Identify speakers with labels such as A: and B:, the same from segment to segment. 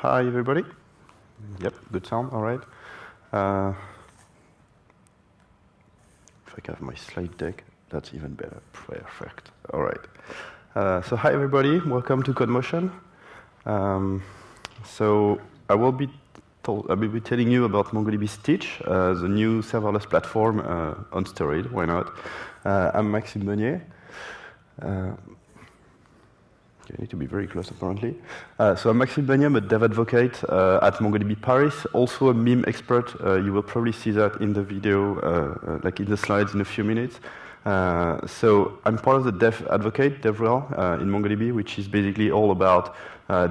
A: hi everybody. Yep, good sound, all right. If I can have my slide deck, that's even better. Perfect, all right. So hi everybody, welcome to CodeMotion. So I will be telling you about MongoDB Stitch, the new serverless platform on steroid, why not? I'm Maxime Meunier. I need to be very close, apparently. So I'm Maxime Meunier, I'm a dev advocate at MongoDB Paris, also a meme expert. You will probably see that in the video, like in the slides in a few minutes. So I'm part of the dev advocate, DevRel, in MongoDB, which is basically all about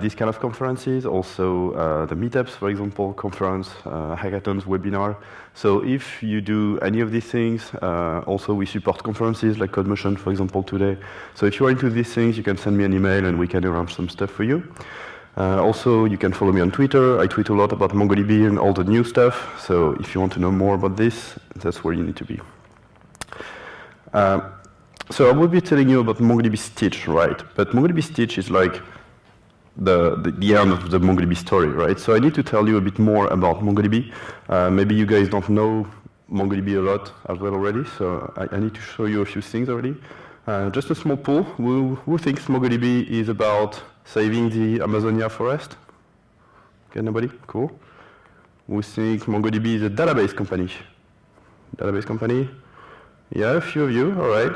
A: these kind of conferences, also the meetups, for example, conference, hackathons, webinar. So if you do any of these things, also we support conferences like CodeMotion, for example, today. So if you are into these things, you can send me an email and we can arrange some stuff for you. Also, you can follow me on Twitter. I tweet a lot about MongoDB and all the new stuff. So if you want to know more about this, that's where you need to be. So I will be telling you about MongoDB Stitch, right? But MongoDB Stitch is like the end of the MongoDB story, right? So I need to tell you a bit more about MongoDB. Maybe you guys don't know MongoDB a lot as well already, so I need to show you a few things already. Just a small poll. Who thinks MongoDB is about saving the Amazonia forest? Okay, nobody? Cool. Who thinks MongoDB is a database company? Database company? Yeah, a few of you, all right.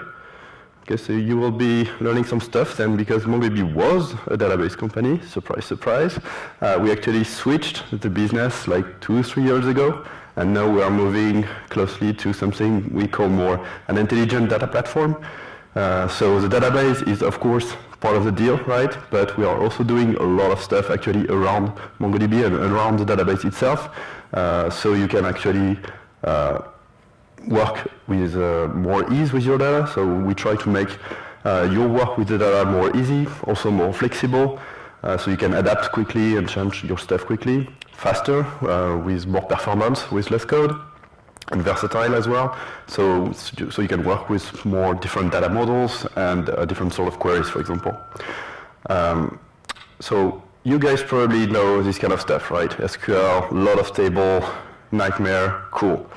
A: Okay, so you will be learning some stuff then, because MongoDB was a database company, surprise, surprise. We actually switched the business like 2-3 years ago, and now we are moving closely to something we call more an intelligent data platform. So the database is, of course, part of the deal, right? But we are also doing a lot of stuff actually around MongoDB and around the database itself. So you can actually work with more ease with your data. So we try to make your work with the data more easy, also more flexible, so you can adapt quickly and change your stuff quickly, faster, with more performance, with less code, and versatile as well. So you can work with more different data models and different sort of queries, for example. So you guys probably know this kind of stuff, right? SQL, a lot of table, nightmare, cool.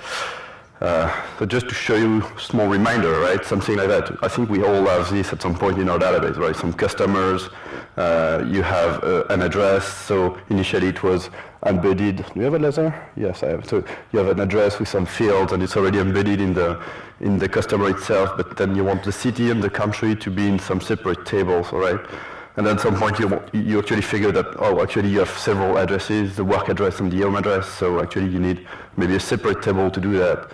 A: So just to show you a small reminder, right, something like that. I think we all have this at some point in our database, right? Some customers, you have an address. So initially it was embedded. Do you have a laser? Yes, I have. So you have an address with some fields, and it's already embedded in the customer itself. But then you want the city and the country to be in some separate tables, all right? And at some point you actually figure that, oh, actually you have several addresses, the work address and the home address, so actually you need maybe a separate table to do that.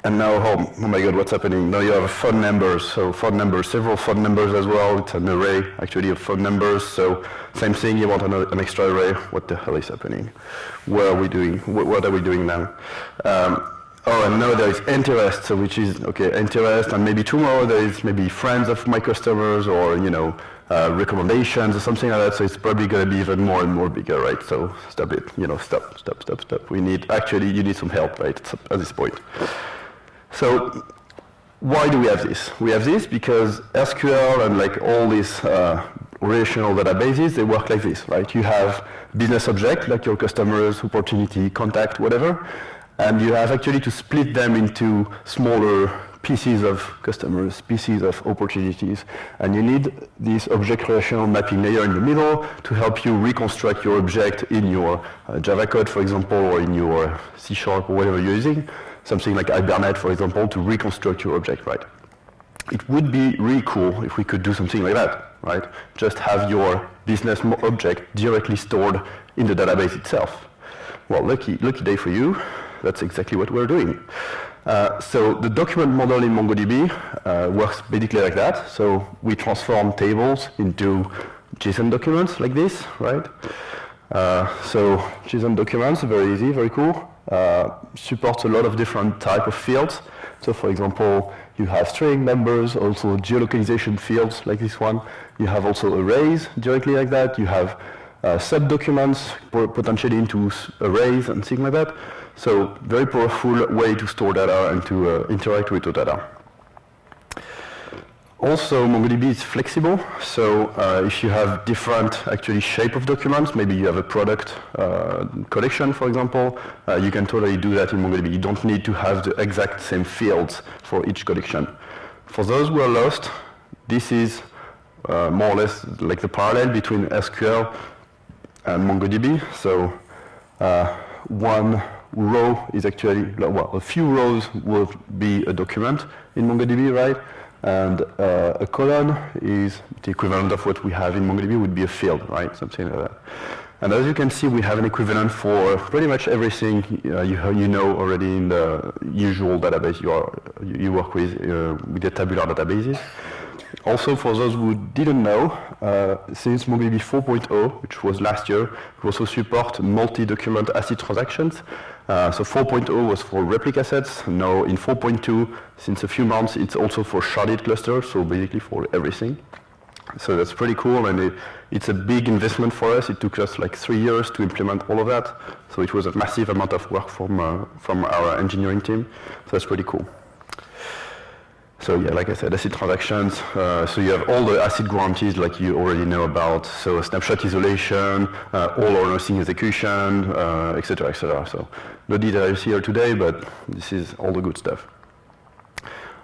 A: And now, oh my God, what's happening? Now you have phone numbers, so phone numbers, several phone numbers as well. It's an array, actually, of phone numbers. So same thing, you want an extra array. What the hell is happening? What are we doing? What are we doing now? Oh, and now there is interest, so which is, okay, interest, and maybe tomorrow there is maybe friends of my customers, or, you know, recommendations or something like that, so it's probably going to be even more and more bigger, right? So stop it, you know, stop. You need some help, right, at this point. So why do we have this? We have this because SQL and like all these relational databases, they work like this, right? You have business object, like your customers, opportunity, contact, whatever, and you have actually to split them into smaller pieces of customers, pieces of opportunities, and you need this object relational mapping layer in the middle to help you reconstruct your object in your Java code, for example, or in your C# or whatever you're using, something like Hibernate, for example, to reconstruct your object, right? It would be really cool if we could do something like that, right? Just have your business object directly stored in the database itself. Well, lucky day for you. That's exactly what we're doing. So the document model in MongoDB works basically like that. So we transform tables into JSON documents like this, right? So JSON documents, very easy, very cool. Supports a lot of different type of fields. So for example, you have string numbers, also geolocalization fields like this one. You have also arrays directly like that. You have sub-documents potentially into arrays and things like that. So very powerful way to store data and to interact with the data. Also, MongoDB is flexible, so if you have different actually shape of documents, maybe you have a product collection, for example, you can totally do that in MongoDB. You don't need to have the exact same fields for each collection. For those who are lost, this is more or less like the parallel between SQL and MongoDB. So one row is actually, well, a few rows will be a document in MongoDB, right? And a column is the equivalent of what we have in MongoDB would be a field, right? Something like that. And as you can see, we have an equivalent for pretty much everything you know already in the usual database you work with the tabular databases. Also, for those who didn't know, since MongoDB 4.0, which was last year, we also support multi-document ACID transactions. So 4.0 was for replica sets. Now in 4.2, since a few months, it's also for sharded clusters, so basically for everything. So that's pretty cool, and it's a big investment for us. It took us like 3 years to implement all of that. So it was a massive amount of work from our engineering team. So that's pretty cool. So yeah, like I said, ACID transactions. So you have all the ACID guarantees like you already know about. So snapshot isolation, all or nothing execution, etc., etc. So no details here today, but this is all the good stuff.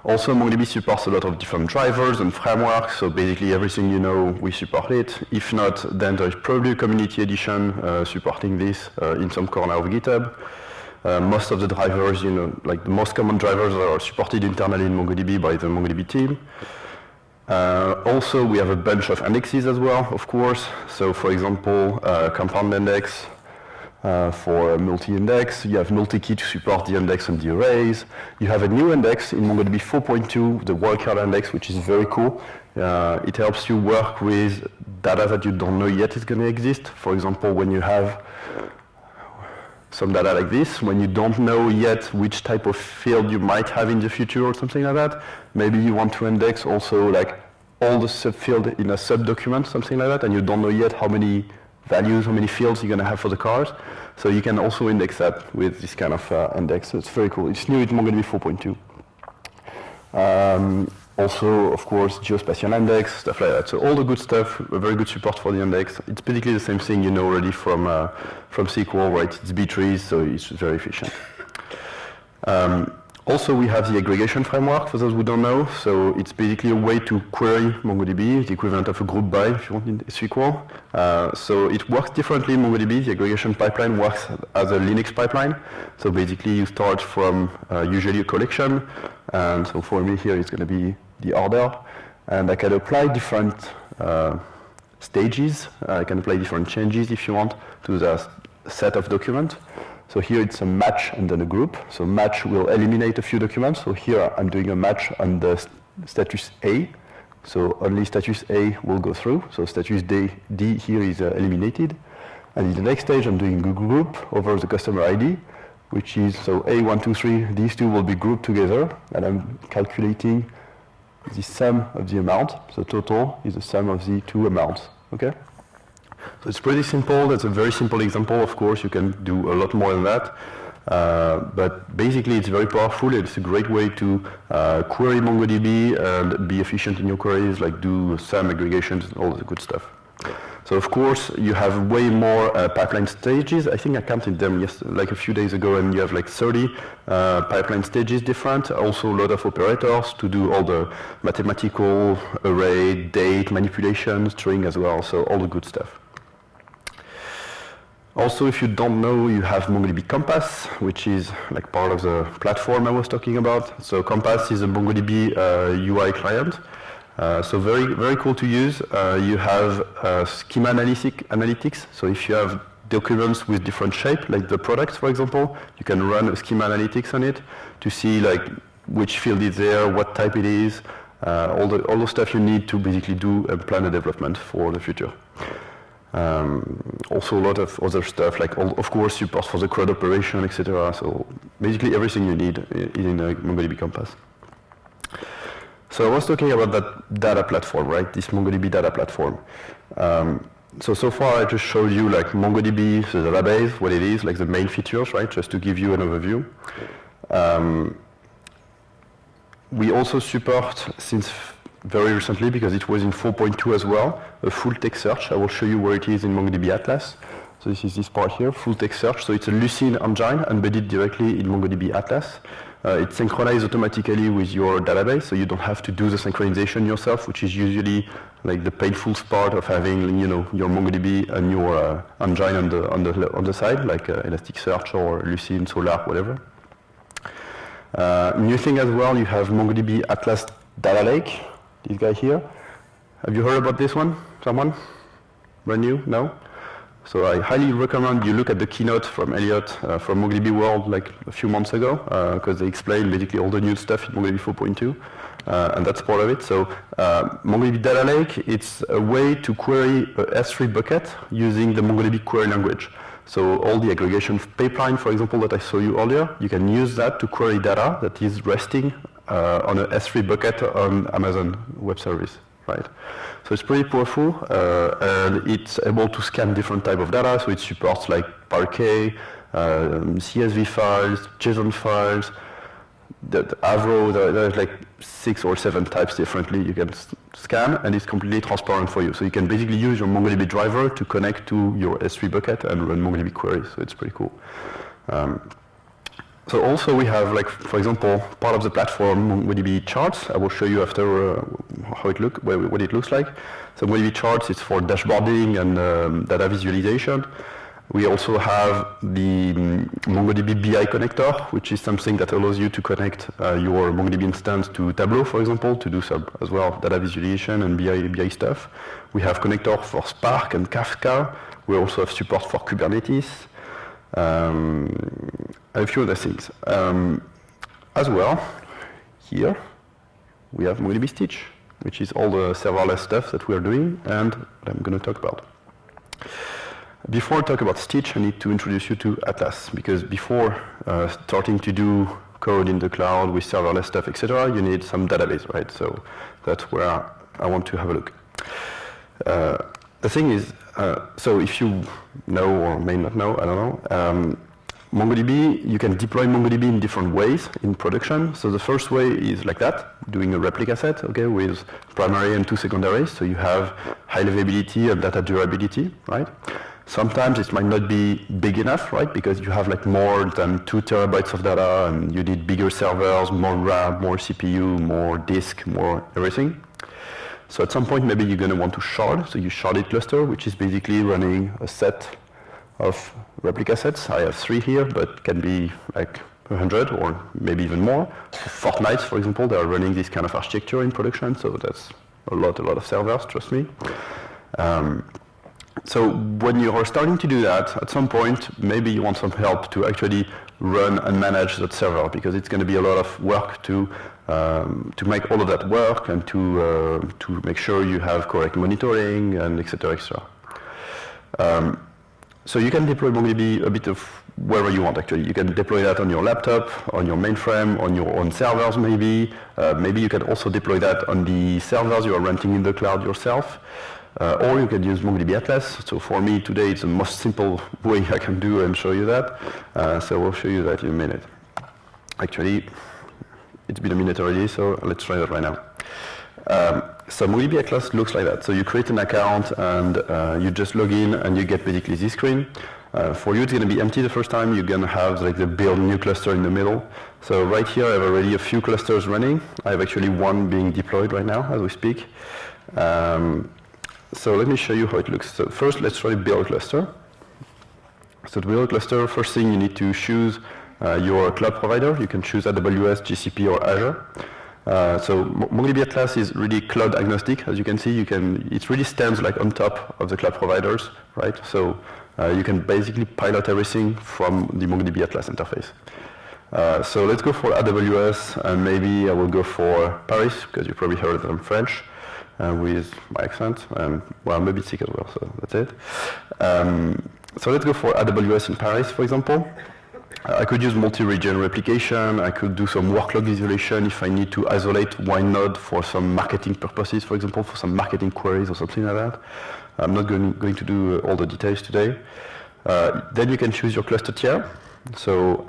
A: Also, MongoDB supports a lot of different drivers and frameworks. So basically everything you know, we support it. If not, then there is probably a community edition supporting this in some corner of GitHub. Most of the drivers, you know, like the most common drivers are supported internally in MongoDB by the MongoDB team. Also, we have a bunch of indexes as well, of course. So for example, compound index for multi-index. You have multi-key to support the index and the arrays. You have a new index in MongoDB 4.2, the wildcard index, which is very cool. It helps you work with data that you don't know yet is going to exist. For example, when you have some data like this, when you don't know yet which type of field you might have in the future or something like that, maybe you want to index also like all the subfield in a subdocument, something like that, and you don't know yet how many values, how many fields you're going to have for the cars. So you can also index that with this kind of index. So it's very cool. It's new in MongoDB 4.2. Also, of course, geospatial index, stuff like that. So all the good stuff, a very good support for the index. It's basically the same thing you know already from SQL, right? It's B-trees, so it's very efficient. Also, we have the aggregation framework, for those who don't know. So it's basically a way to query MongoDB, the equivalent of a group by, if you want, in SQL. So it works differently in MongoDB. The aggregation pipeline works as a Linux pipeline. So basically, you start from usually a collection. And so for me here, it's going to be the order. And I can apply different stages. I can apply different changes, if you want, to the set of documents. So here it's a match and then a group. So match will eliminate a few documents. So here I'm doing a match on the status A. So only status A will go through. So status D here is eliminated. And in the next stage I'm doing a group over the customer ID, which is, so A1, 2, 3, these two will be grouped together. And I'm calculating the sum of the amount. So total is the sum of the two amounts, okay? So it's pretty simple. That's a very simple example. Of course, you can do a lot more than that. But basically, it's very powerful. It's a great way to query MongoDB and be efficient in your queries, like do sum aggregations and all the good stuff. So of course, you have way more pipeline stages. I think I counted them like a few days ago, and you have like 30 pipeline stages different. Also a lot of operators to do all the mathematical array, date, manipulation, string as well. So all the good stuff. Also, if you don't know, you have MongoDB Compass, which is like part of the platform I was talking about. So Compass is a MongoDB UI client. So very, very cool to use. You have schema analytics. So if you have documents with different shape, like the products, for example, you can run a schema analytics on it to see like which field is there, what type it is, all the stuff you need to basically do and plan a development for the future. Also a lot of other stuff, like of course support for the CRUD operation, etc. So basically everything you need is in MongoDB Compass. So I was talking about that data platform, right? This MongoDB data platform. So far I just showed you like MongoDB, the database, what it is, like the main features, right? Just to give you an overview. We also support, since very recently because it was in 4.2 as well, a full text search. I will show you where it is in MongoDB Atlas. So this is this part here, full text search. So it's a Lucene engine embedded directly in MongoDB Atlas. It synchronizes automatically with your database, so you don't have to do the synchronization yourself, which is usually like the painful part of having, you know, your MongoDB and your engine on the side, like Elasticsearch or Lucene, Solr, whatever. New thing as well, you have MongoDB Atlas Data Lake. This guy here. Have you heard about this one? Someone? Brand new? No? So I highly recommend you look at the keynote from Elliot from MongoDB World like a few months ago, because they explain basically all the new stuff in MongoDB 4.2, and that's part of it. So MongoDB Data Lake, it's a way to query a S3 bucket using the MongoDB query language. So all the aggregation pipeline, for example, that I showed you earlier, you can use that to query data that is resting on a S3 bucket on Amazon Web Service, right? So it's pretty powerful, and it's able to scan different type of data. So it supports like Parquet, CSV files, JSON files, the Avro. There's like 6 or 7 types differently you can scan, and it's completely transparent for you. So you can basically use your MongoDB driver to connect to your S3 bucket and run MongoDB queries. So it's pretty cool. So also we have, like, for example, part of the platform MongoDB charts. I will show you after how it what it looks like. So MongoDB charts is for dashboarding and data visualization. We also have the MongoDB BI connector, which is something that allows you to connect your MongoDB instance to Tableau, for example, to do some as well data visualization and BI stuff. We have connector for Spark and Kafka. We also have support for Kubernetes. A few other things. As well, here we have MongoDB Stitch, which is all the serverless stuff that we are doing and that I'm going to talk about. Before I talk about Stitch, I need to introduce you to Atlas, because before starting to do code in the cloud with serverless stuff, etc., you need some database, right? So that's where I want to have a look. The thing is, so if you know or may not know, I don't know, MongoDB, you can deploy MongoDB in different ways in production. So the first way is like that, doing a replica set, okay, with primary and 2 secondaries. So you have high availability and data durability, right? Sometimes it might not be big enough, right? Because you have like more than 2 terabytes of data and you need bigger servers, more RAM, more CPU, more disk, more everything. So at some point, maybe you're going to want to shard. So you sharded cluster, which is basically running a set of replica sets. I have 3 here, but can be like 100 or maybe even more. Fortnite, for example, they are running this kind of architecture in production, so that's a lot of servers, trust me. So when you are starting to do that, at some point, maybe you want some help to actually run and manage that server, because it's going to be a lot of work to make all of that work and to make sure you have correct monitoring and etc. etc. So you can deploy MongoDB a bit of wherever you want, actually. You can deploy that on your laptop, on your mainframe, on your own servers maybe. Maybe you can also deploy that on the servers you are renting in the cloud yourself. Or you can use MongoDB Atlas. So for me today, it's the most simple way I can do and show you that. So we'll show you that in a minute. Actually, it's been a minute already, so let's try that right now. So MongoDB Atlas looks like that. So you create an account and you just log in and you get basically this screen. For you, it's going to be empty the first time. You're going to have like the build new cluster in the middle. So right here, I have already a few clusters running. I have actually one being deployed right now as we speak. So let me show you how it looks. So first, let's try to build a cluster. So to build a cluster, first thing you need to choose your cloud provider. You can choose AWS, GCP, or Azure. So MongoDB Atlas is really cloud agnostic. As you can see, it really stands like on top of the cloud providers, right? So you can basically pilot everything from the MongoDB Atlas interface. So let's go for AWS, and maybe I will go for Paris, because you probably heard that I'm French. With my accent, and well, I'm a bit sick as well, so that's it. So let's go for AWS in Paris, for example. I could use multi-region replication. I could do some workload visualization if I need to isolate one node for some marketing purposes, for example, for some marketing queries or something like that. I'm not going to do all the details today. Then you can choose your cluster tier. So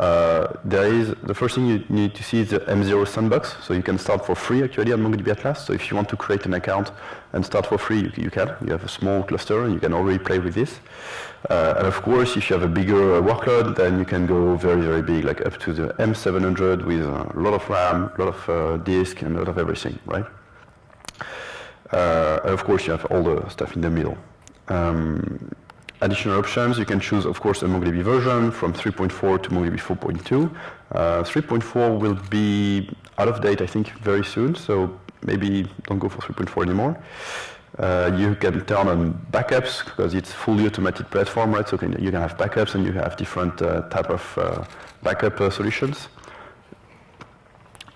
A: the first thing you need to see is the M0 sandbox. So you can start for free actually on MongoDB Atlas. So if you want to create an account and start for free, you can. You have a small cluster and you can already play with this. And of course, if you have a bigger workload, then you can go very, very big, like up to the M700 with a lot of RAM, a lot of disk, and a lot of everything, right? And of course, you have all the stuff in the middle. Additional options, you can choose, of course, a MongoDB version from 3.4 to MongoDB 4.2. 3.4 will be out of date, I think, very soon, so maybe don't go for 3.4 anymore. You can turn on backups, because it's fully automated platform, right? So you can have backups, and you have different type of backup solutions.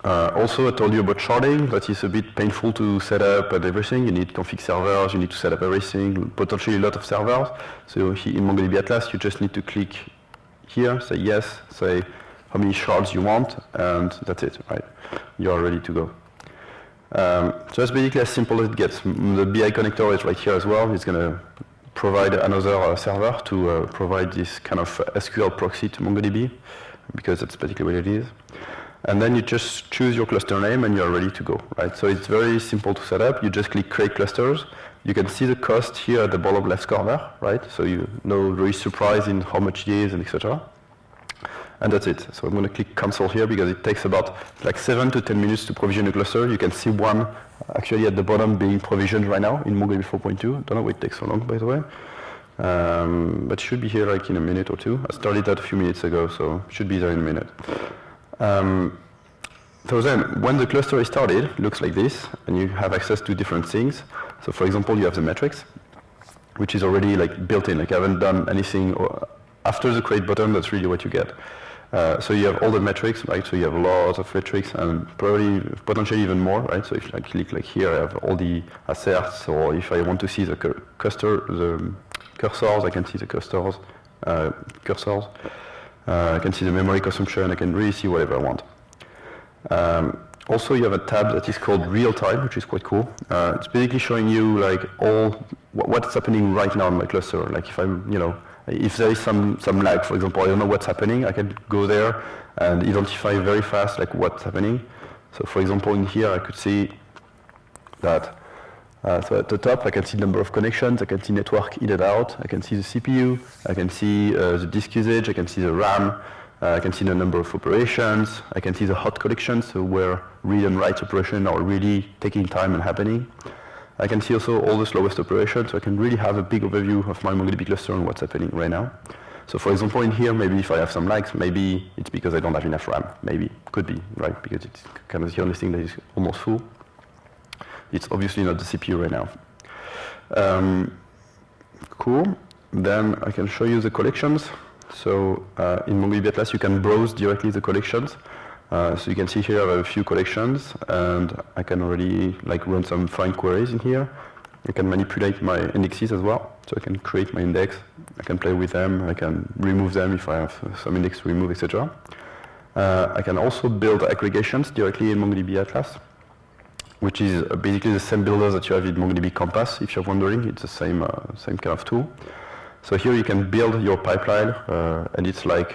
A: Also, I told you about sharding. That is a bit painful to set up and everything. You need config servers, you need to set up everything, potentially a lot of servers. So here in MongoDB Atlas, you just need to click here, say yes, say how many shards you want, and that's it, right? You are ready to go. So that's basically as simple as it gets. The BI connector is right here as well. It's going to provide another server to provide this kind of SQL proxy to MongoDB, because that's basically what it is. And then you just choose your cluster name and you're ready to go, right? So it's very simple to set up. You just click create clusters. You can see the cost here at the bottom left corner, right? So you know, really surprised in how much it is and etc. And that's it. So I'm going to click cancel here because it takes about like 7 to 10 minutes to provision a cluster. You can see one actually at the bottom being provisioned right now in MongoDB 4.2. Don't know why it takes so long, by the way. But it should be here like in a minute or two. I started that a few minutes ago, so it should be there in a minute. So then, when the cluster is started, it looks like this, and you have access to different things. So for example, you have the metrics, which is already like built in. Like I haven't done anything after the create button. That's really what you get. So you have all the metrics, right? So you have lots of metrics and probably potentially even more, right? So if I click like here, I have all the asserts, or if I want to see the cursors, I can see the cursors. I can see the memory consumption. I can really see whatever I want. Also, you have a tab that is called real time, which is quite cool. It's basically showing you like all what's happening right now in my cluster. Like if I'm, if there is some lag, for example, I don't know what's happening, I can go there and identify very fast like what's happening. So for example, in here I could see that so at the top I can see the number of connections, I can see network in and out, I can see the CPU, I can see the disk usage, I can see the RAM, I can see the number of operations, I can see the hot collections, so where read and write operations are really taking time and happening. I can see also all the slowest operations, so I can really have a big overview of my MongoDB cluster and what's happening right now. So for example, in here, maybe if I have some lags, maybe it's because I don't have enough RAM. Maybe, could be, right? Because it's kind of the only thing that is almost full. It's obviously not the CPU right now. Cool. Then I can show you the collections. So in MongoDB Atlas, you can browse directly the collections. So you can see here I have a few collections, and I can already like run some find queries in here. I can manipulate my indexes as well. So I can create my index, I can play with them, I can remove them if I have some index to remove, etc. I can also build aggregations directly in MongoDB Atlas, which is basically the same builder that you have in MongoDB Compass. If you're wondering, it's the same kind of tool. So here you can build your pipeline, and it's like,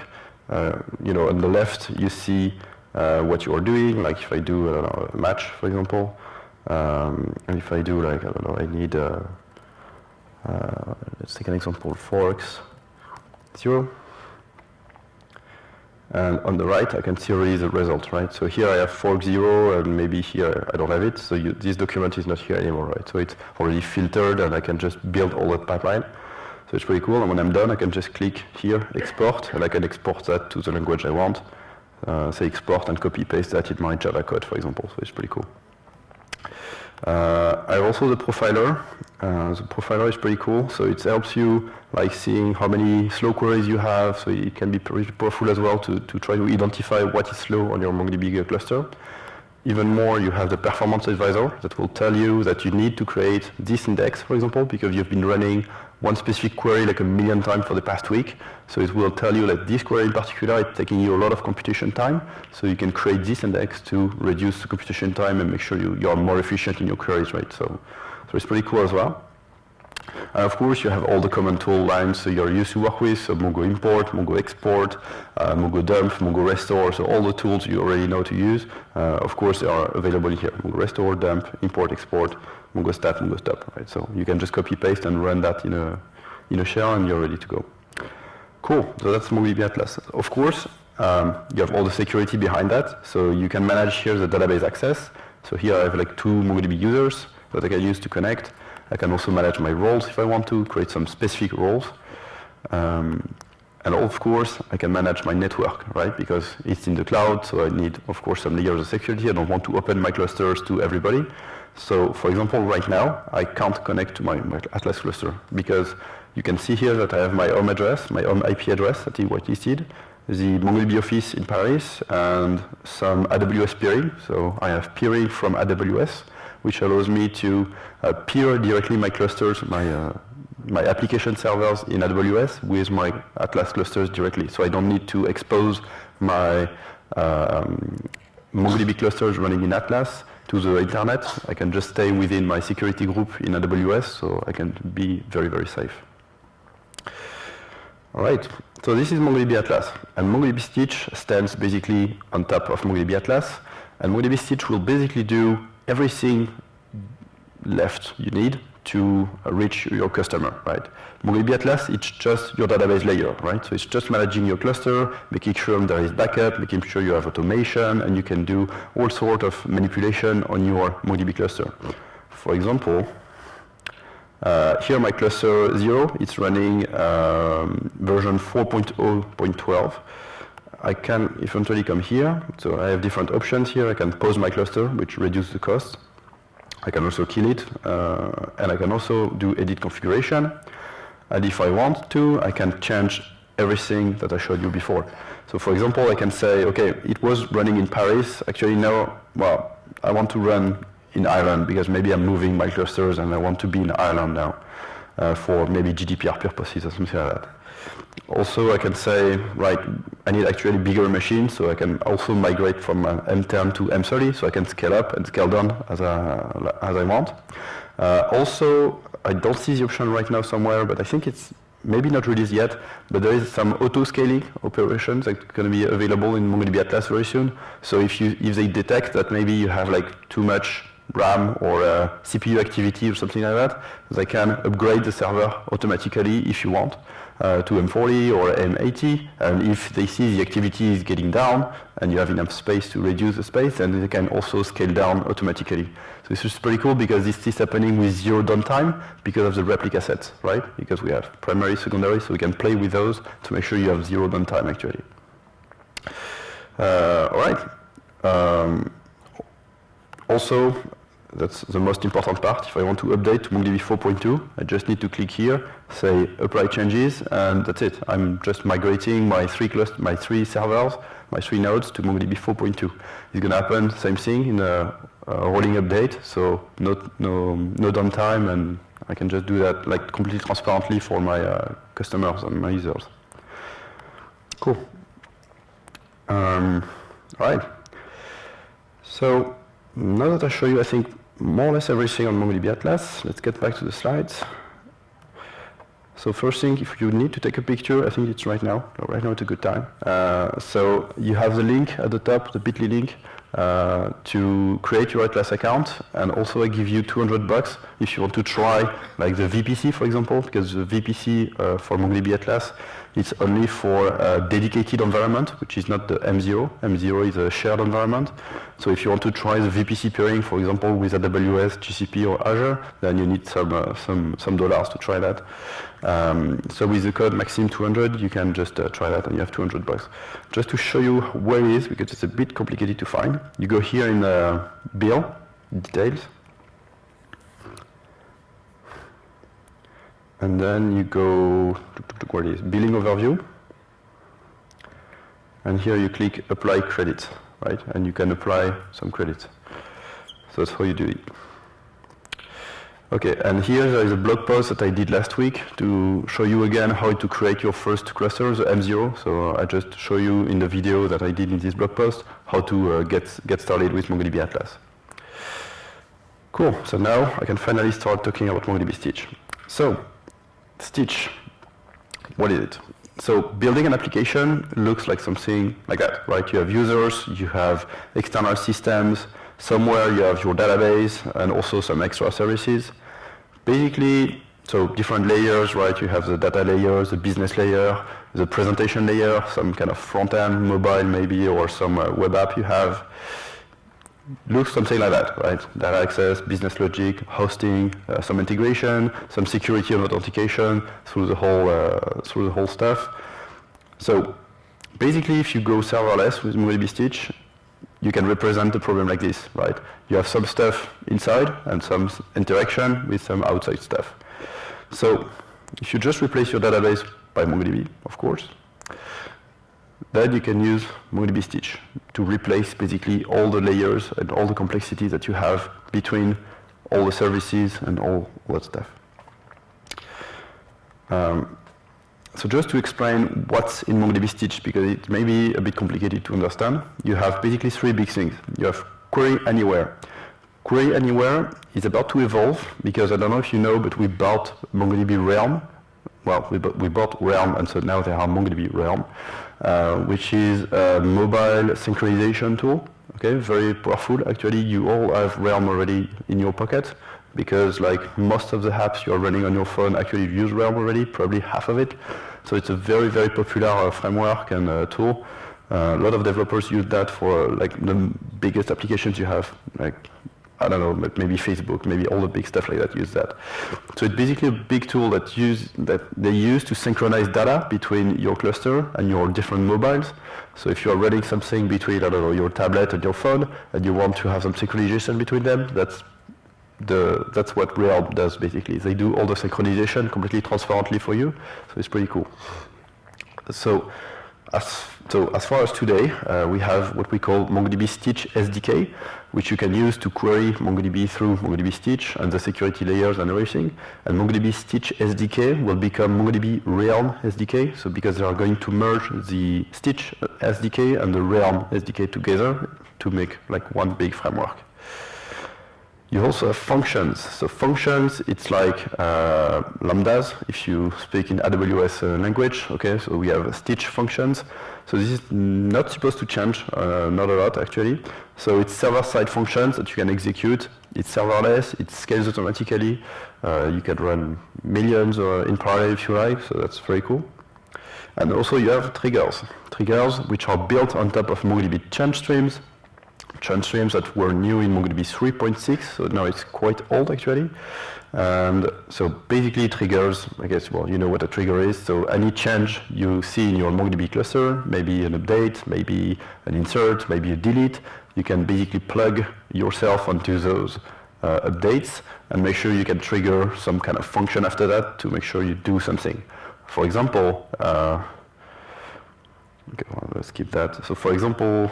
A: on the left you see what you are doing. Like if I do a match, for example, and if I do like, I don't know, I need, let's take an example, forks 0. And on the right, I can see already the result, right? So here I have fork 0, and maybe here I don't have it. So this document is not here anymore, right? So it's already filtered, and I can just build all that pipeline. So it's pretty cool. And when I'm done, I can just click here, export, and I can export that to the language I want. Say export and copy paste that in my Java code, for example. So it's pretty cool. I have also the profiler. The profiler is pretty cool. So it helps you like seeing how many slow queries you have. So it can be pretty powerful as well to try to identify what is slow on your MongoDB cluster. Even more, you have the performance advisor that will tell you that you need to create this index, for example, because you've been running one specific query like 1,000,000 times for the past week. So it will tell you that this query in particular is taking you a lot of computation time. So you can create this index to reduce the computation time and make sure you are more efficient in your queries, right? So it's pretty cool as well. And of course, you have all the common tool lines so you're used to work with, so Mongo import, Mongo export, Mongo dump, Mongo restore, so all the tools you already know to use, of course, they are available here. Mongo restore, dump, import, export, Mongo stat, Mongo stop, right? So you can just copy paste and run that in a shell and you're ready to go. Cool, so that's MongoDB Atlas. Of course, you have all the security behind that, so you can manage here the database access. So here I have like 2 MongoDB users that I can use to connect. I can also manage my roles if I want to, create some specific roles. And of course, I can manage my network, right? Because it's in the cloud, so I need, of course, some layers of security. I don't want to open my clusters to everybody. So, for example, right now, I can't connect to my Atlas cluster because you can see here that I have my home address, my home IP address that is whitelisted, the MongoDB office in Paris, and some AWS peering. So I have peering from AWS, which allows me to peer directly my clusters, my application servers in AWS with my Atlas clusters directly. So I don't need to expose my MongoDB clusters running in Atlas to the internet. I can just stay within my security group in AWS, so I can be very, very safe. All right, so this is MongoDB Atlas, and MongoDB Stitch stands basically on top of MongoDB Atlas, and MongoDB Stitch will basically do everything left you need to reach your customer, right? MongoDB Atlas, it's just your database layer, right? So it's just managing your cluster, making sure there is backup, making sure you have automation, and you can do all sort of manipulation on your MongoDB cluster. For example, here my cluster 0, it's running version 4.0.12. I can eventually come here, so I have different options here. I can pause my cluster, which reduces the cost. I can also kill it, and I can also do edit configuration. And if I want to, I can change everything that I showed you before. So for example, I can say, okay, it was running in Paris. Actually now, well, I want to run in Ireland because maybe I'm moving my clusters and I want to be in Ireland now for maybe GDPR purposes or something like that. Also, I can say, right, I need actually bigger machines, so I can also migrate from M10 to M30, so I can scale up and scale down as I want. Also, I don't see the option right now somewhere, but I think it's maybe not released yet, but there is some auto-scaling operations that are going to be available in MongoDB Atlas very soon. So if they detect that maybe you have like too much RAM or CPU activity or something like that, they can upgrade the server automatically if you want to M40 or M80, and if they see the activity is getting down and you have enough space to reduce the space, then they can also scale down automatically. So this is pretty cool because this is happening with zero downtime because of the replica sets, right? Because we have primary, secondary, so we can play with those to make sure you have zero downtime actually. All right. Also, that's the most important part. If I want to update to MongoDB 4.2, I just need to click here, say apply changes, and that's it. I'm just migrating my three servers, my 3 nodes to MongoDB 4.2. It's going to happen, same thing in a rolling update, so no downtime, and I can just do that like completely transparently for my customers and my users. Cool. All right. So now that I show you, I think, more or less everything on MongoDB Atlas, let's get back to the slides. So first thing, if you need to take a picture, I think it's right now. Right now it's a good time. So you have the link at the top, the bit.ly link, to create your Atlas account, and also I give you $200 if you want to try like the VPC, for example, because the VPC for MongoDB Atlas, it's only for a dedicated environment, which is not the M0. M0 is a shared environment. So if you want to try the VPC pairing, for example, with AWS, GCP, or Azure, then you need some dollars to try that. So with the code Maxime200, you can just try that, and you have $200. Just to show you where it is, because it's a bit complicated to find, you go here in bill, details, and then you go to where it is, billing overview, and here you click apply credit, right? And you can apply some credits. So that's how you do it. Okay, and here there is a blog post that I did last week to show you again how to create your first cluster, the M0. So I just show you in the video that I did in this blog post how to get started with MongoDB Atlas. Cool, so now I can finally start talking about MongoDB Stitch. So Stitch, what is it? So building an application looks like something like that, right? You have users, you have external systems, somewhere you have your database, and also some extra services. Basically, so different layers, right? You have the data layer, the business layer, the presentation layer, some kind of front-end, mobile maybe, or some web app you have. Looks something like that, right? Data access, business logic, hosting, some integration, some security and authentication through the whole stuff. So basically, if you go serverless with MongoDB Stitch, you can represent the problem like this, right? You have some stuff inside and some interaction with some outside stuff. So if you just replace your database by MongoDB, of course, then you can use MongoDB Stitch to replace basically all the layers and all the complexity that you have between all the services and all that stuff. So just to explain what's in MongoDB Stitch, because it may be a bit complicated to understand, you have basically three big things. You have Query Anywhere. Query Anywhere is about to evolve, because I don't know if you know, but we bought MongoDB Realm. Well, we bought Realm, and so now they are MongoDB Realm, which is a mobile synchronization tool. Okay, very powerful. Actually, you all have Realm already in your pocket, because like most of the apps you are running on your phone actually use Realm already, probably half of it. So it's a very, very popular framework and tool. A lot of developers use that for like the biggest applications you have, like I don't know, maybe Facebook, maybe all the big stuff like that use that. So it's basically a big tool that they use to synchronize data between your cluster and your different mobiles. So if you're running something between, I don't know, your tablet and your phone, and you want to have some synchronization between them, that's what Realm does basically. They do all the synchronization completely transparently for you, so it's pretty cool. So as far as today, we have what we call MongoDB Stitch SDK, which you can use to query MongoDB through MongoDB Stitch and the security layers and everything. And MongoDB Stitch SDK will become MongoDB Realm SDK, so because they are going to merge the Stitch SDK and the Realm SDK together to make like one big framework. You also have functions. So functions, it's like lambdas, if you speak in AWS language. Okay, so we have Stitch functions. So this is not supposed to change, not a lot actually. So it's server-side functions that you can execute. It's serverless, it scales automatically. You can run millions in parallel if you like, so that's very cool. And also you have triggers. Triggers which are built on top of MongoDB change streams. Change streams that were new in MongoDB 3.6, so now it's quite old actually. And so basically triggers, I guess, well, you know what a trigger is. So any change you see in your MongoDB cluster, maybe an update, maybe an insert, maybe a delete, you can basically plug yourself onto those updates and make sure you can trigger some kind of function after that to make sure you do something. For example, okay, well, let's skip that. So for example,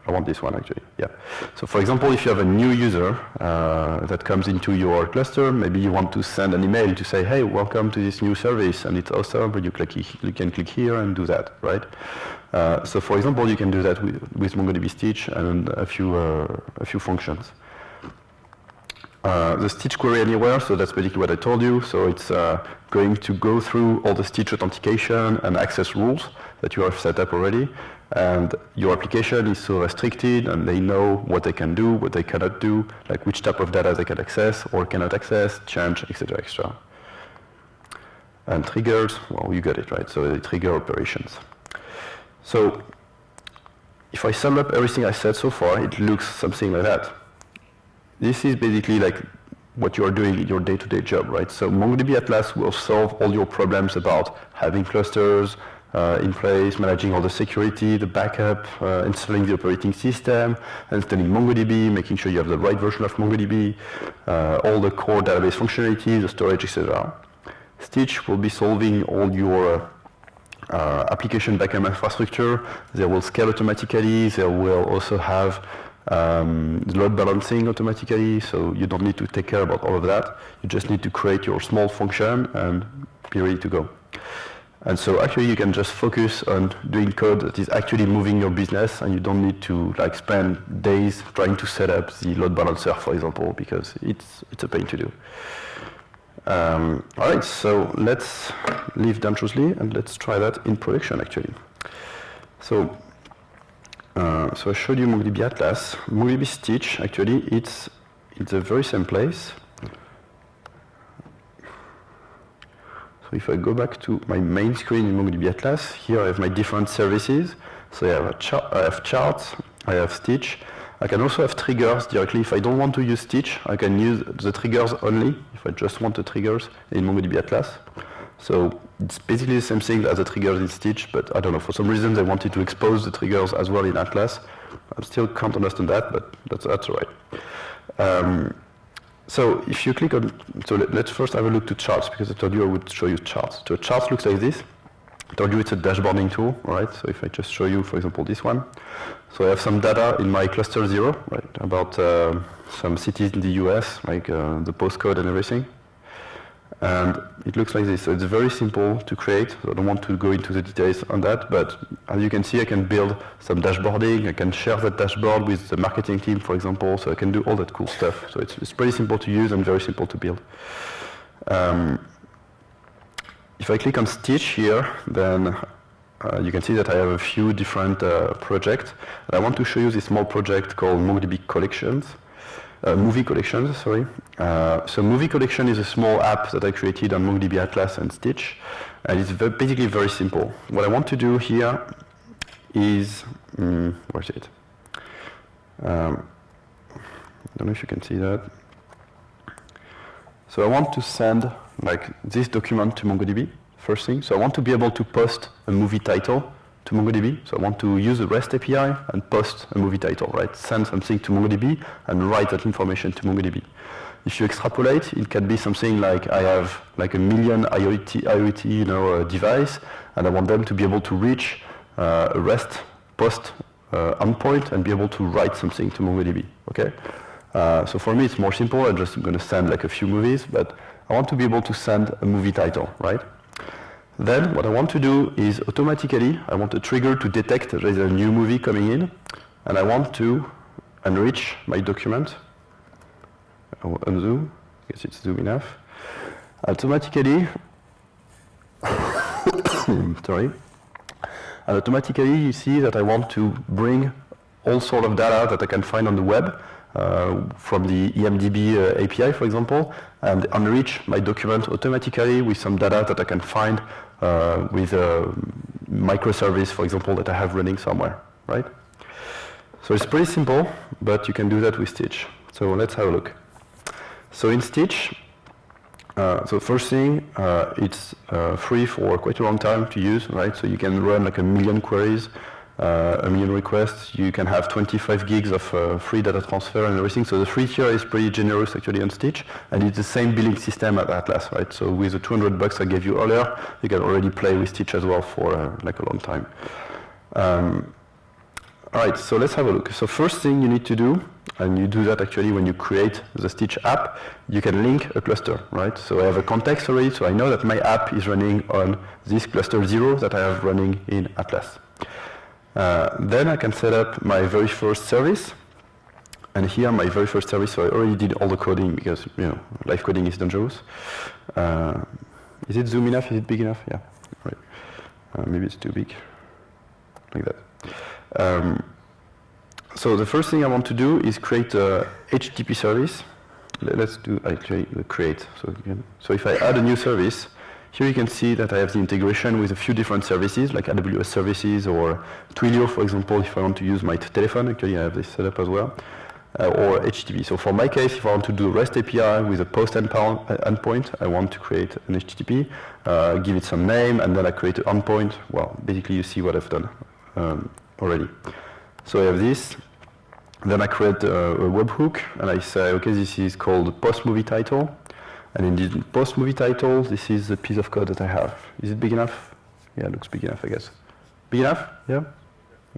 A: I want this one actually, yeah. So for example, if you have a new user that comes into your cluster, maybe you want to send an email to say, hey, welcome to this new service, and it's awesome, but you can click here and do that, right? So for example, you can do that with MongoDB Stitch and a few functions. The Stitch Query Anywhere, so that's basically what I told you. So it's going to go through all the Stitch authentication and access rules that you have set up already. And your application is so restricted, and they know what they can do, what they cannot do, like which type of data they can access or cannot access, change, etc., etc. And triggers, well, you got it, right? So they trigger operations. So if I sum up everything I said so far, it looks something like that. This is basically like what you are doing in your day-to-day job, right? So MongoDB Atlas will solve all your problems about having clusters in place, managing all the security, the backup, installing the operating system, installing MongoDB, making sure you have the right version of MongoDB, all the core database functionality, the storage, etc. Stitch will be solving all your application backend infrastructure. They will scale automatically. They will also have load balancing automatically, so you don't need to take care about all of that. You just need to create your small function and be ready to go. And so actually you can just focus on doing code that is actually moving your business, and you don't need to like spend days trying to set up the load balancer, for example, because it's a pain to do. All right, so let's leave dangerously and let's try that in production actually. So I showed you MongoDB Atlas. MongoDB Stitch actually it's the very same place. So if I go back to my main screen in MongoDB Atlas, here I have my different services. So I have charts, I have Stitch. I can also have triggers directly. If I don't want to use Stitch, I can use the triggers only, if I just want the triggers in MongoDB Atlas. So it's basically the same thing as the triggers in Stitch, but I don't know, for some reason they wanted to expose the triggers as well in Atlas. I still can't understand that, but that's all right. So if you click on, let's first have a look to charts, because I told you I would show you charts. So charts looks like this. I told you it's a dashboarding tool, right? So if I just show you, for example, this one. So I have some data in my cluster 0, right, about some cities in the US, like the postcode and everything. And it looks like this. So it's very simple to create. So I don't want to go into the details on that, but as you can see, I can build some dashboarding. I can share that dashboard with the marketing team, for example. So I can do all that cool stuff. So it's pretty simple to use and very simple to build. If I click on Stitch here, then you can see that I have a few different projects. And I want to show you this small project called MongoDB Collections. Movie Collections, sorry. So Movie Collection is a small app that I created on MongoDB Atlas and Stitch. And it's basically very simple. What I want to do here is, where's it? I don't know if you can see that. So I want to send like this document to MongoDB, first thing. So I want to be able to post a movie title to MongoDB. So I want to use the REST API and post a movie title, right? Send something to MongoDB and write that information to MongoDB. If you extrapolate, it can be something like I have like 1 million IoT device, and I want them to be able to reach a REST post endpoint and be able to write something to MongoDB, okay? So for me, it's more simple. I'm just going to send like a few movies, but I want to be able to send a movie title, right? Then what I want to do is automatically, I want a trigger to detect there is a new movie coming in, and I want to enrich my document. I will unzoom, I guess it's zoom enough. Automatically, sorry. And automatically you see that I want to bring all sort of data that I can find on the web, from the EMDB API, for example, and enrich my document automatically with some data that I can find with a microservice, for example, that I have running somewhere, right? So it's pretty simple, but you can do that with Stitch. So let's have a look. So in Stitch, so first thing, it's free for quite a long time to use, right? So you can run like 1 million queries, 1 million requests. You can have 25 gigs of free data transfer and everything. So the free tier is pretty generous actually on Stitch, and it's the same billing system at Atlas, right? So with the $200 I gave you earlier, you can already play with Stitch as well for like a long time. All right, so let's have a look. So first thing you need to do, and you do that actually when you create the Stitch app, you can link a cluster, right? So I have a context already, so I know that my app is running on this cluster 0 that I have running in Atlas. Then I can set up my very first service. And here my very first service, so I already did all the coding because, you know, live coding is dangerous. Is it zoom enough? Is it big enough? Yeah, right. Maybe it's too big, like that. So the first thing I want to do is create a HTTP service. Let's do actually the create. So if I add a new service, here you can see that I have the integration with a few different services, like AWS services or Twilio, for example, if I want to use my telephone. Actually, I have this set up as well, or HTTP. So for my case, if I want to do REST API with a post endpoint, I want to create an HTTP, give it some name, and then I create an endpoint. Well, basically, you see what I've done already. So I have this. Then I create a webhook, and I say, okay, this is called post movie title. And in the post movie title, this is the piece of code that I have. Is it big enough? Yeah, it looks big enough, I guess. Big enough? Yeah?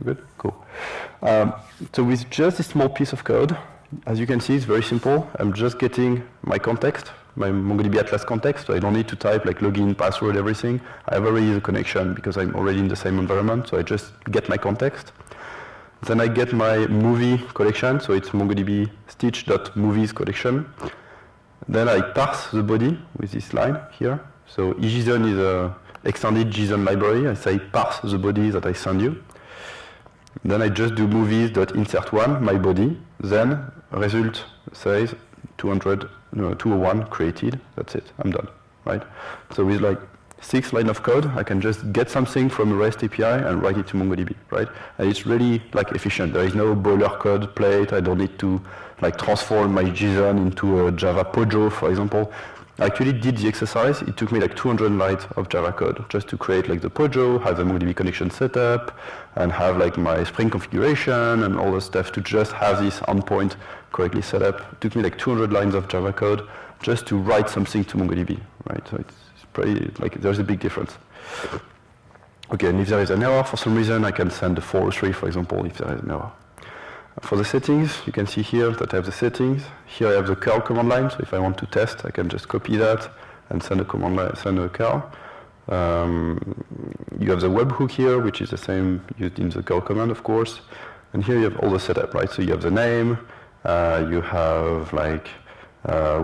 A: Good? Cool. So with just this small piece of code, as you can see, it's very simple. I'm just getting my context, my MongoDB Atlas context. So I don't need to type like login, password, everything. I have already the connection because I'm already in the same environment. So I just get my context. Then I get my movie collection. So it's MongoDB Stitch.movies collection. Then I parse the body with this line here. So eJSON is a extended JSON library. I say parse the body that I send you. Then I just do movies.insert1, my body. Then result says 201 created. That's it. I'm done. Right? So with like 6 lines of code, I can just get something from a REST API and write it to MongoDB, right? And it's really like efficient. There is no boiler code plate. I don't need to like transform my JSON into a Java Pojo, for example. I actually did the exercise. It took me like 200 lines of Java code just to create like the Pojo, have the MongoDB connection set up, and have like my Spring configuration and all the stuff to just have this endpoint correctly set up. It took me like 200 lines of Java code just to write something to MongoDB, right? So it's pretty, like, there's a big difference. Okay, and if there is an error for some reason, I can send a 403, for example, if there is an error. For the settings, you can see here that I have the settings. Here I have the curl command line, so if I want to test, I can just copy that and send a command line, send a curl. You have the webhook here, which is the same used in the curl command, of course. And here you have all the setup, right? So you have the name, you have like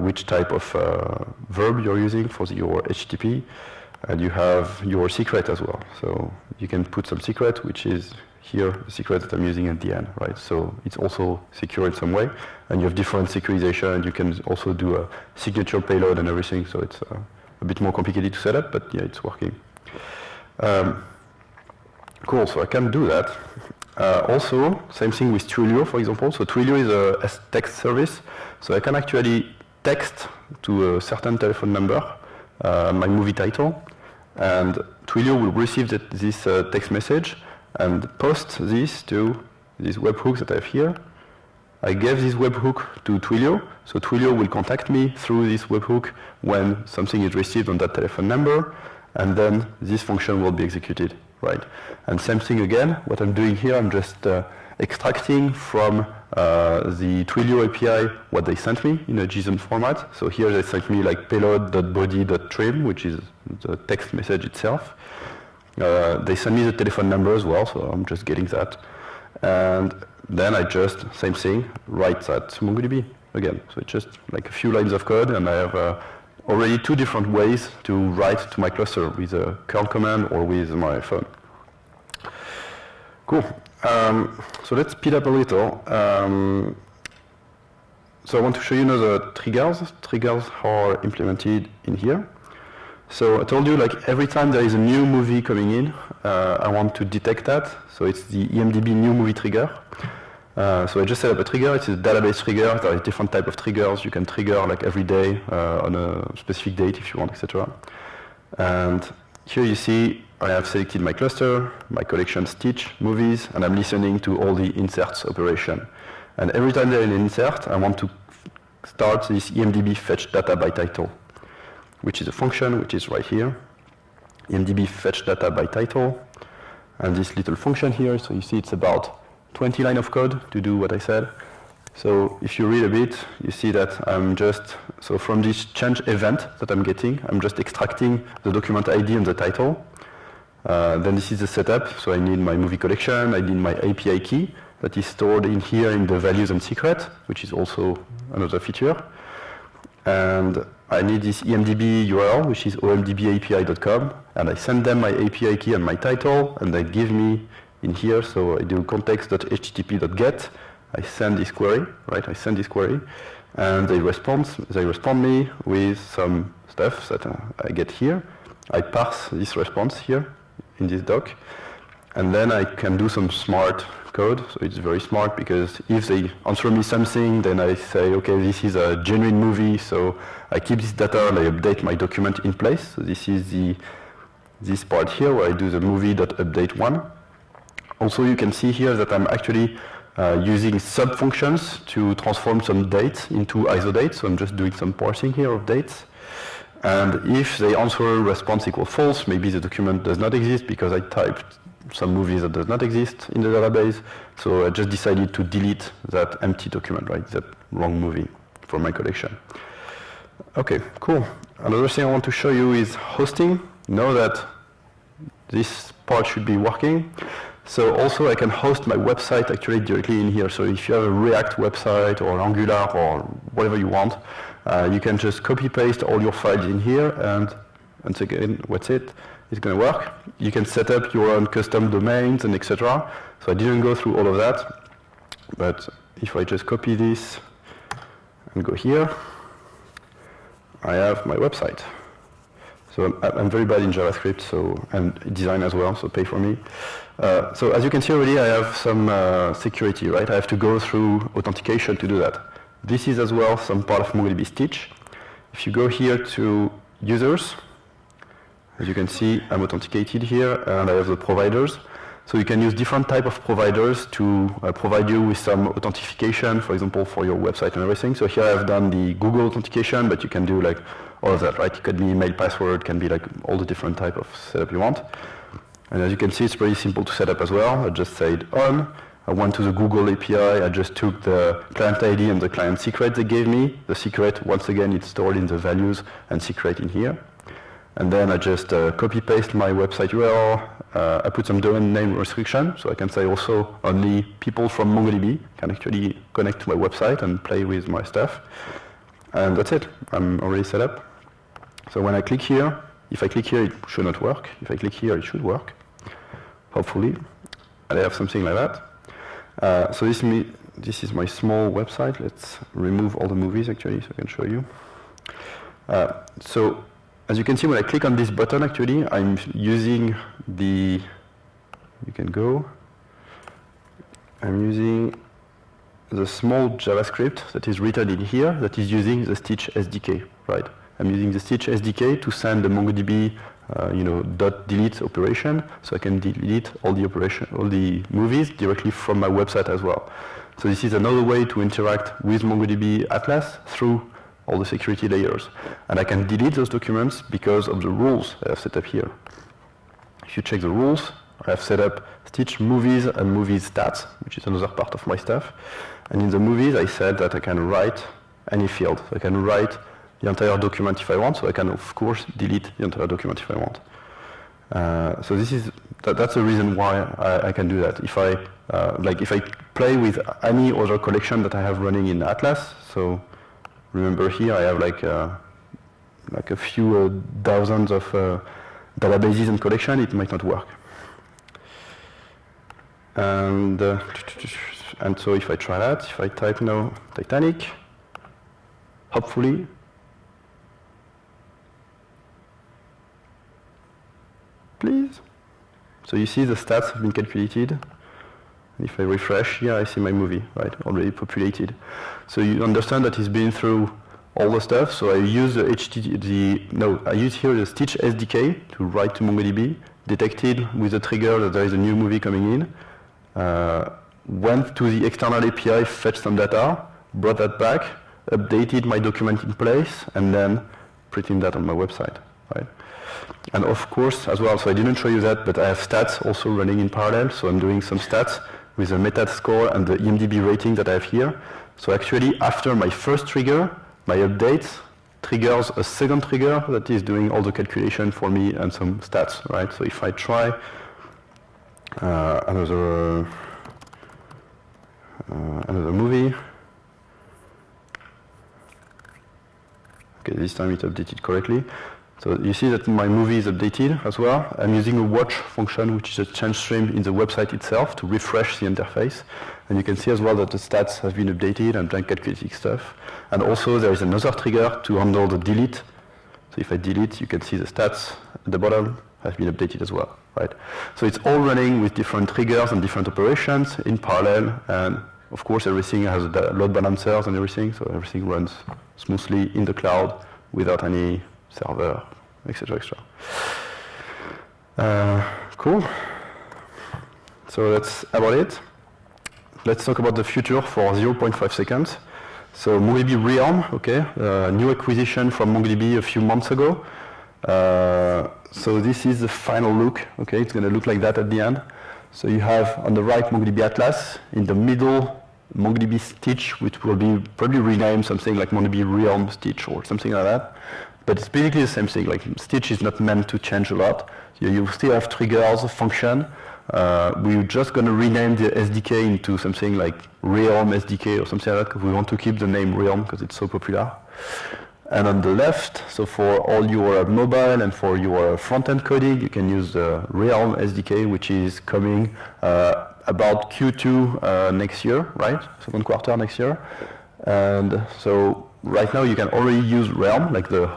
A: which type of verb you're using for your HTTP, and you have your secret as well. So you can put some secret, which is here the secret that I'm using at the end, right? So it's also secure in some way, and you have different securization, and you can also do a signature payload and everything, so it's a bit more complicated to set up, but yeah, it's working. Cool, so I can do that. Also, same thing with Twilio, for example. So Twilio is a text service, so I can actually text to a certain telephone number my movie title, and Twilio will receive this text message and post this to this webhook that I have here. I gave this webhook to Twilio, so Twilio will contact me through this webhook when something is received on that telephone number, and then this function will be executed, right? And same thing again, what I'm doing here, I'm just extracting from the Twilio API what they sent me in a JSON format. So here they sent me like payload.body.trim, which is the text message itself. They send me the telephone number as well, so I'm just getting that. And then I just, same thing, write that to MongoDB again. So it's just like a few lines of code, and I have already 2 different ways to write to my cluster, with a curl command or with my phone. Cool. So let's speed up a little. So I want to show you now the triggers. Triggers are implemented in here. So I told you, like, every time there is a new movie coming in, I want to detect that. So it's the EMDB new movie trigger. So I just set up a trigger. It's a database trigger. There are different type of triggers. You can trigger like every day on a specific date if you want, etc. And here you see I have selected my cluster, my collection Stitch, movies, and I'm listening to all the inserts operation. And every time there is an insert, I want to start this EMDB fetch data by title, which is a function which is right here. EMDB fetch data by title. And this little function here, so you see it's about 20 lines of code to do what I said. So if you read a bit, you see that I'm just, so from this change event that I'm getting, I'm just extracting the document ID and the title. Then this is the setup, so I need my movie collection, I need my API key that is stored in here in the values and secret, which is also another feature. And I need this EMDB URL, which is omdbapi.com, and I send them my API key and my title, and they give me in here, so I do context.http.get, I send this query, right? I send this query, and they respond me with some stuff that I get here. I parse this response here in this doc, and then I can do some smart code. So it's very smart, because if they answer me something, then I say, okay, this is a genuine movie, so I keep this data and I update my document in place. So this is this part here where I do the movie.update1. Also, you can see here that I'm actually using sub-functions to transform some dates into ISO dates. So I'm just doing some parsing here of dates. And if they answer response equals false, maybe the document does not exist because I typed some movies that does not exist in the database. So I just decided to delete that empty document, right? That wrong movie from my collection. Okay, cool. Another thing I want to show you is hosting. Know that this part should be working. So also I can host my website actually directly in here. So if you have a React website or Angular or whatever you want, you can just copy paste all your files in here, and once again, what's it? It's going to work. You can set up your own custom domains and etc. So I didn't go through all of that, but if I just copy this and go here, I have my website. So I'm very bad in JavaScript, and design as well, so pay for me. So as you can see already, I have some security, right? I have to go through authentication to do that. This is as well some part of MongoDB Stitch. If you go here to users, as you can see, I'm authenticated here, and I have the providers. So you can use different type of providers to provide you with some authentication, for example, for your website and everything. So here I've done the Google authentication, but you can do like all of that, right? It could be email password, can be like all the different type of setup you want. And as you can see, it's pretty simple to set up as well. I just said on. I went to the Google API. I just took the client ID and the client secret they gave me. The secret, once again, it's stored in the values and secret in here. And then I just copy-paste my website URL. I put some domain name restriction, so I can say also only people from MongoDB can actually connect to my website and play with my stuff. And that's it. I'm already set up. So when I click here, if I click here, it should not work. If I click here, it should work, hopefully. And I have something like that. So this is my small website. Let's remove all the movies, actually, so I can show you. So as you can see, when I click on this button, actually, I'm using the, you can go, I'm using the small JavaScript that is written in here that is using the Stitch SDK, right? I'm using the Stitch SDK to send the MongoDB, .delete operation, so I can delete all the movies directly from my website as well. So this is another way to interact with MongoDB Atlas through all the security layers. And I can delete those documents because of the rules I have set up here. If you check the rules, I have set up Stitch movies and movies stats, which is another part of my stuff. And in the movies, I said that I can write any field. So I can write the entire document if I want, so I can, of course, delete the entire document if I want. So that's the reason why I can do that. If I play with any other collection that I have running in Atlas, so remember here I have like a few thousands of databases and collection, it might not work. And so if I try that, if I type now Titanic, hopefully, please. So you see the stats have been calculated. If I refresh here, I see my movie, right, already populated. So you understand that it's been through all the stuff. So I use I use here the Stitch SDK to write to MongoDB, detected with a trigger that there is a new movie coming in, went to the external API, fetched some data, brought that back, updated my document in place, and then printing that on my website, right? And of course, as well, so I didn't show you that, but I have stats also running in parallel. So I'm doing some stats with the meta score and the EMDB rating that I have here. So actually, after my first trigger, my update triggers a second trigger that is doing all the calculation for me and some stats, right? So if I try another movie, okay, this time it updated correctly. So you see that my movie is updated as well. I'm using a watch function, which is a change stream in the website itself to refresh the interface. And you can see as well that the stats have been updated and done calculating stuff. And also there is another trigger to handle the delete. So if I delete, you can see the stats at the bottom have been updated as well, right? So it's all running with different triggers and different operations in parallel. And of course, everything has load balancers and everything. So everything runs smoothly in the cloud without any server, etc., etc. Cool. So that's about it. Let's talk about the future for 0.5 seconds. So MongoDB Realm, okay, new acquisition from MongoDB a few months ago. So this is the final look, okay, it's going to look like that at the end. So you have on the right MongoDB Atlas, in the middle MongoDB Stitch, which will be probably renamed something like MongoDB Realm Stitch or something like that. But it's basically the same thing, like Stitch is not meant to change a lot. You still have triggers, function, We're just going to rename the SDK into something like Realm SDK or something like that, because we want to keep the name Realm because it's so popular. And on the left, so for all your mobile and for your front-end coding, you can use the Realm SDK, which is coming about Q2 next year, right? Second quarter next year. And so right now you can already use Realm, like the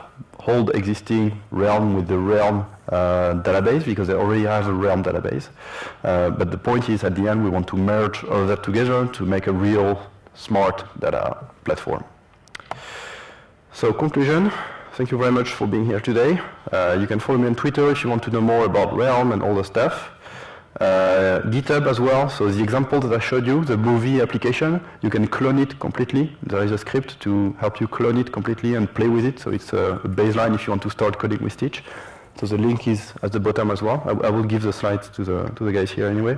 A: whole existing Realm with the Realm database, because they already have a Realm database. But the point is, at the end, we want to merge all of that together to make a real smart data platform. So conclusion, thank you very much for being here today. You can follow me on Twitter if you want to know more about Realm and all the stuff. GitHub as well, so the example that I showed you, the movie application, you can clone it completely. There is a script to help you clone it completely and play with it, so it's a baseline if you want to start coding with Stitch. So the link is at the bottom as well. I will give the slides to the guys here anyway.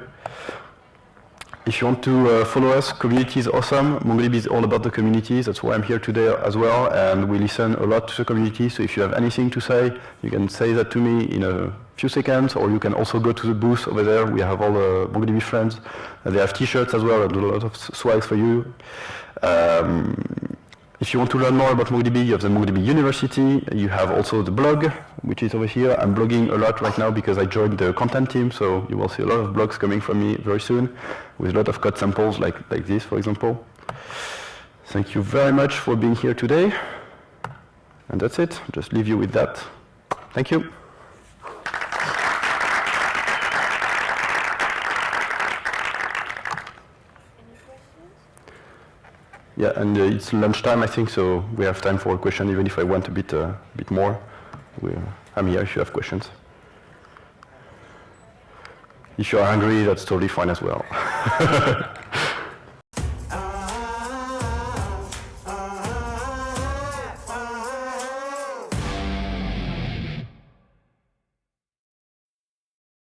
A: If you want to follow us, community is awesome. MongoDB is all about the community. That's why I'm here today as well. And we listen a lot to the community. So if you have anything to say, you can say that to me in a few seconds, or you can also go to the booth over there. We have all the MongoDB friends. They have T-shirts as well and a lot of swag for you. If you want to learn more about MongoDB, you have the MongoDB University. You have also the blog, which is over here. I'm blogging a lot right now because I joined the content team, so you will see a lot of blogs coming from me very soon with a lot of code samples like this, for example. Thank you very much for being here today. And that's it. Just leave you with that. Thank you. Yeah, and it's lunchtime, I think, so we have time for a question, even if I want a bit more. I'm here if you have questions. If you're hungry, that's totally fine as well.